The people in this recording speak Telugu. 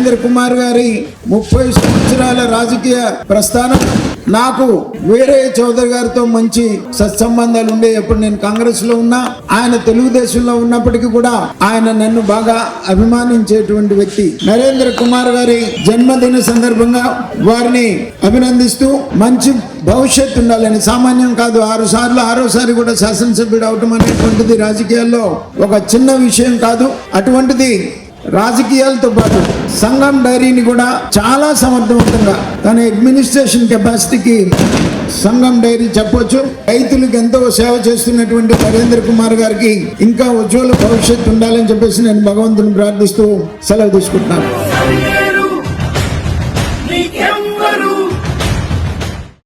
నరేంద్ర కుమార్ గారి 30 సంవత్సరాల రాజకీయ ప్రస్థానం నాకు వీరయ్య చౌదరి గారితో మంచి సత్సంబంధాలు ఉండే. ఎప్పుడు నేను కాంగ్రెస్ లో ఉన్నా, ఆయన తెలుగుదేశంలో ఉన్నప్పటికీ కూడా ఆయన నన్ను బాగా అభిమానించేటువంటి వ్యక్తి. నరేంద్ర కుమార్ గారి జన్మదిన సందర్భంగా వారిని అభినందిస్తూ మంచి భవిష్యత్తు ఉండాలని, సామాన్యం కాదు 6 సార్లు 6వసారి కూడా శాసనసభ్యుడు అవటం అనేటువంటిది రాజకీయాల్లో ఒక చిన్న విషయం కాదు. అటువంటిది రాజకీయాలతో పాటు సంఘం డైరీని కూడా చాలా సమర్థవంతంగా తన అడ్మినిస్ట్రేషన్ కెపాసిటీకి సంఘం డైరీ చెప్పొచ్చు. రైతులకు ఎంతో సేవ చేస్తున్నటువంటి నరేంద్ర కుమార్ గారికి ఇంకా ఉజ్వల భవిష్యత్తు ఉండాలని చెప్పేసి నేను భగవంతుని ప్రార్థిస్తూ సెలవు తీసుకుంటున్నాను.